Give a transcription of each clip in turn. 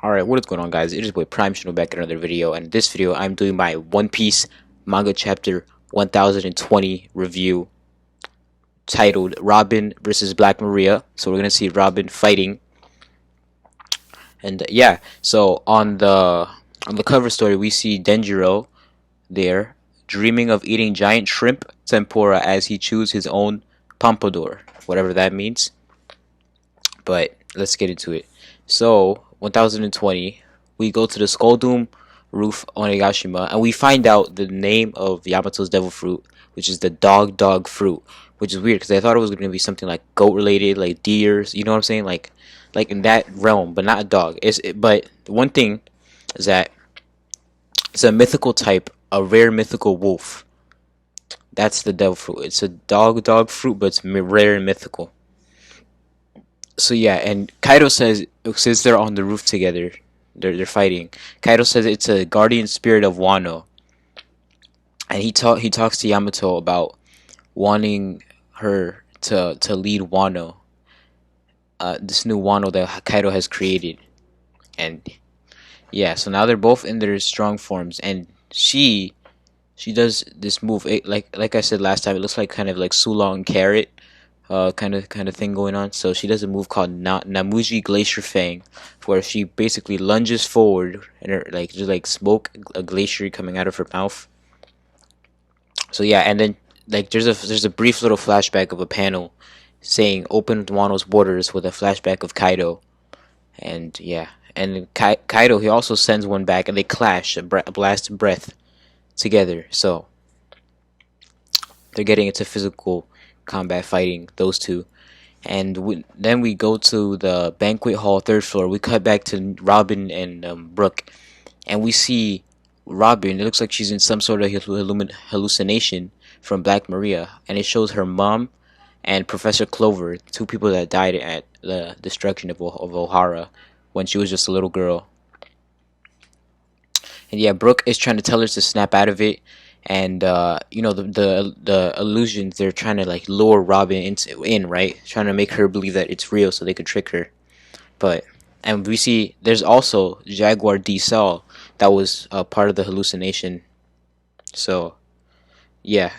Alright, what is going on, guys? It is boy Prime Channel back in another video, and in this video I'm doing my One Piece manga chapter 1020 review titled Robin versus Black Maria. So we're gonna see Robin fighting, and yeah. So on the cover story we see Denjiro there dreaming of eating giant shrimp tempura as he chews his own pompadour, whatever that means. But let's get into it. So 1020, we go to the Skull Dome roof on Onigashima, and we find out the name of Yamato's devil fruit, which is the dog fruit, which is weird because I thought it was going to be something like goat related, like deers. You know what I'm saying? Like in that realm, but not a dog. But one thing is that it's a mythical type, a rare mythical wolf. That's the devil fruit. It's a dog fruit, but it's rare and mythical. So yeah, and Kaido says, since they're on the roof together, they're fighting. Kaido says it's a guardian spirit of Wano, and he talks to Yamato about wanting her to lead Wano, this new Wano that Kaido has created. And yeah, so now they're both in their strong forms, and she does this move. Like I said last time, it looks like kind of like Sulong Carrot kind of thing going on. So she does a move called Namuji Glacier Fang, where she basically lunges forward and her like just like smoke, a glacier coming out of her mouth. So yeah, and then like there's a brief little flashback of a panel saying "Open Wano's borders" with a flashback of Kaido, and yeah, and Kaido, he also sends one back, and they clash, a blast of breath together. So they're getting into physical combat fighting, those two. And then we go to the banquet hall, third floor. We cut back to Robin and Brooke, and we see Robin. It looks like she's in some sort of hallucination from Black Maria, and it shows her mom and Professor Clover, two people that died at the destruction of O'Hara when she was just a little girl. And yeah, Brooke is trying to tell her to snap out of it, and you know, the illusions, they're trying to like lure Robin in, right, trying to make her believe that it's real so they could trick her. But and we see there's also Jaguar D Cell that was part of the hallucination. So yeah,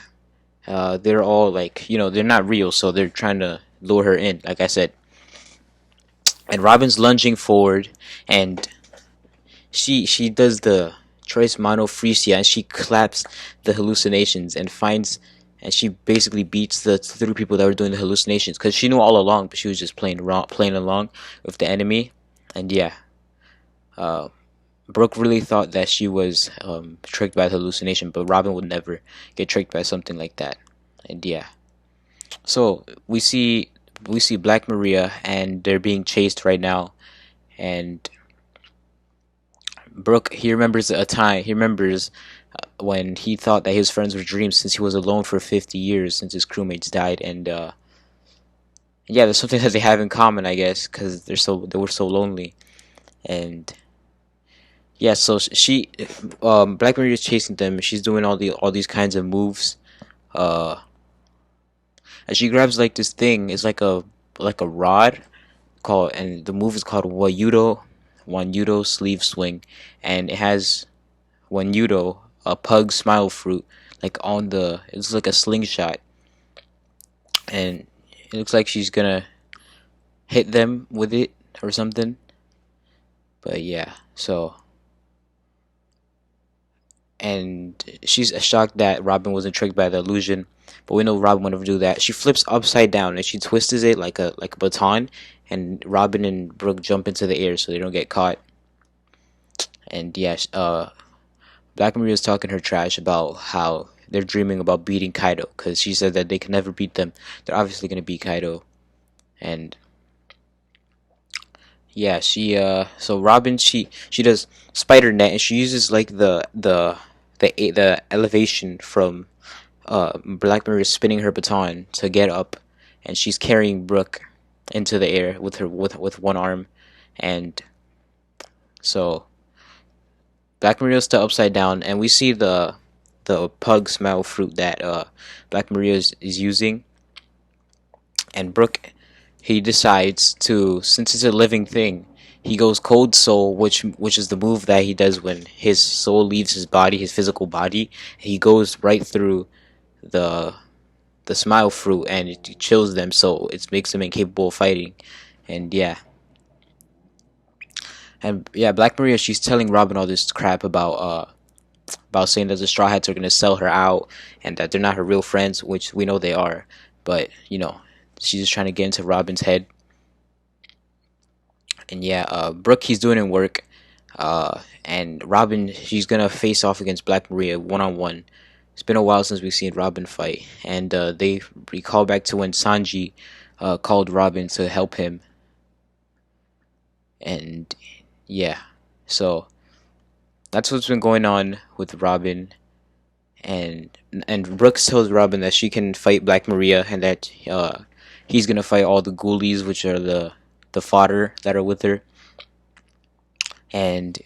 they're all like, you know, they're not real, so they're trying to lure her in, like I said. And Robin's lunging forward, and she does the choice mono freesia, and she claps the hallucinations and finds, and she basically beats the three people that were doing the hallucinations, because she knew all along, but she was just playing along with the enemy. And yeah, Brooke really thought that she was tricked by the hallucination, but Robin would never get tricked by something like that. And yeah, so we see Black Maria, and they're being chased right now. And Brooke, he remembers a time. He remembers when he thought that his friends were dreams, since he was alone for 50 years since his crewmates died. And yeah, there's something that they have in common, I guess, because they were so lonely. And yeah, so Black Maria is chasing them. She's doing all these kinds of moves. Uh, and she grabs like this thing. It's like a rod called, and the move is called Wanyudo sleeve swing, and it has Wanyudo, a pug smile fruit, like on the. It's like a slingshot, and it looks like she's gonna hit them with it or something. But yeah, so, and she's shocked that Robin wasn't tricked by the illusion, but we know Robin would never do that. She flips upside down and she twists it like a baton, and Robin and Brooke jump into the air so they don't get caught. And yeah, Black Maria's talking her trash about how they're dreaming about beating Kaido, because she said that they can never beat them. They're obviously gonna beat Kaido. And yeah, so Robin, she does spider net, and she uses like the elevation from Black Maria spinning her baton to get up, and she's carrying Brooke into the air with her with one arm. And so Black Maria's still upside down, and we see the pug smell fruit that Black Maria is using. And Brooke, he decides to, since it's a living thing, he goes cold soul, which is the move that he does when his soul leaves his body, his physical body. He goes right through the the smile fruit, and it chills them, so it makes them incapable of fighting. And yeah, Black Maria, she's telling Robin all this crap about saying that the Straw Hats are gonna sell her out and that they're not her real friends, which we know they are. But she's just trying to get into Robin's head. And yeah, Brooke, he's doing in work. And Robin, she's gonna face off against Black Maria 1-on-1. It's been a while since we've seen Robin fight, and they recall back to when Sanji called Robin to help him. And yeah, so that's what's been going on with Robin. And Brooks tells Robin that she can fight Black Maria, and that he's gonna fight all the ghoulies, which are the fodder that are with her. And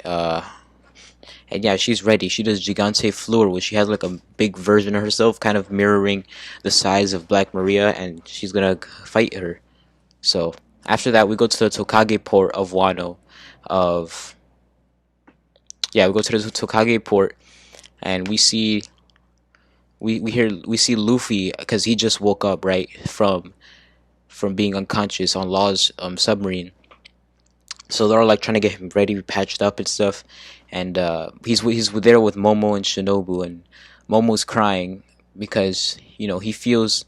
yeah, she's ready. She does Gigante Fleur, which she has like a big version of herself, kind of mirroring the size of Black Maria, and she's gonna fight her. So after that, we go to the Tokage port of Wano. Of Yeah, we go to the Tokage port, and we see Luffy, because he just woke up, right, from being unconscious on Law's submarine. So they're all like trying to get him ready, patched up and stuff. And he's there with Momo and Shinobu, and Momo's crying because he feels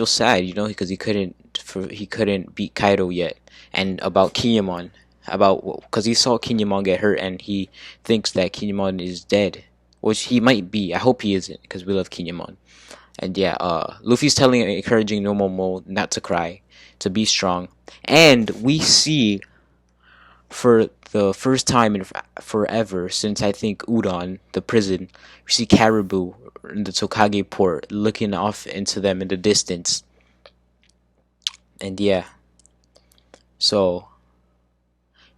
sad, because he couldn't beat Kaido yet, and about Kinemon, because he saw Kinemon get hurt, and he thinks that Kinemon is dead, which he might be. I hope he isn't, because we love Kinemon. And yeah, Luffy's encouraging No Momo not to cry, to be strong, and we see, for the first time in forever, since I think Udon, the prison, we see Caribou in the Tokage port looking off into them in the distance. And yeah, so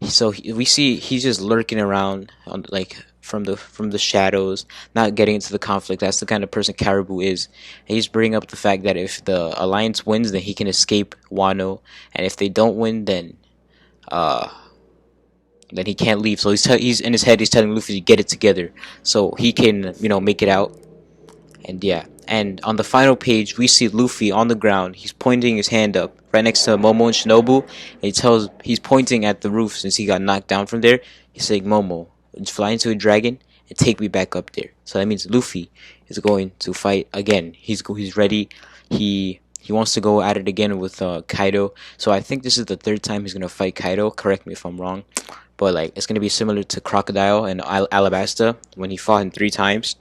we see he's just lurking around like from the shadows, not getting into the conflict. That's the kind of person Caribou is. And he's bringing up the fact that if the Alliance wins, then he can escape Wano, and if they don't win, then he can't leave. So he's in his head. He's telling Luffy to get it together so he can make it out. And yeah, and on the final page, we see Luffy on the ground. He's pointing his hand up right next to Momo and Shinobu. And he's pointing at the roof since he got knocked down from there. He's saying, "Momo, fly into a dragon and take me back up there." So that means Luffy is going to fight again. He's ready. He wants to go at it again with Kaido. So I think this is the third time he's gonna fight Kaido. Correct me if I'm wrong, but like it's gonna be similar to Crocodile and Alabasta when he fought him 3 times.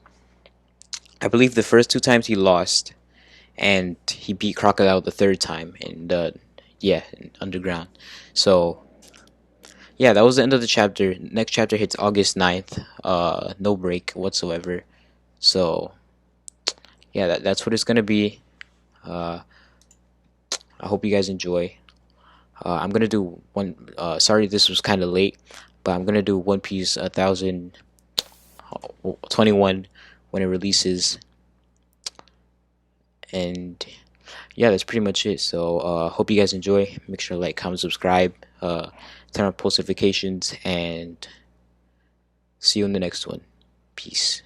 I believe the first 2 times he lost, and he beat Crocodile the third time in Underground. So yeah, that was the end of the chapter. Next chapter hits August 9th. No break whatsoever. So yeah, that's what it's gonna be. I hope you guys enjoy. I'm gonna do one. Sorry, this was kind of late, but I'm gonna do One Piece 1021 when it releases. And yeah, that's pretty much it. So hope you guys enjoy. Make sure to like, comment, subscribe, turn on post notifications, and see you in the next one. Peace.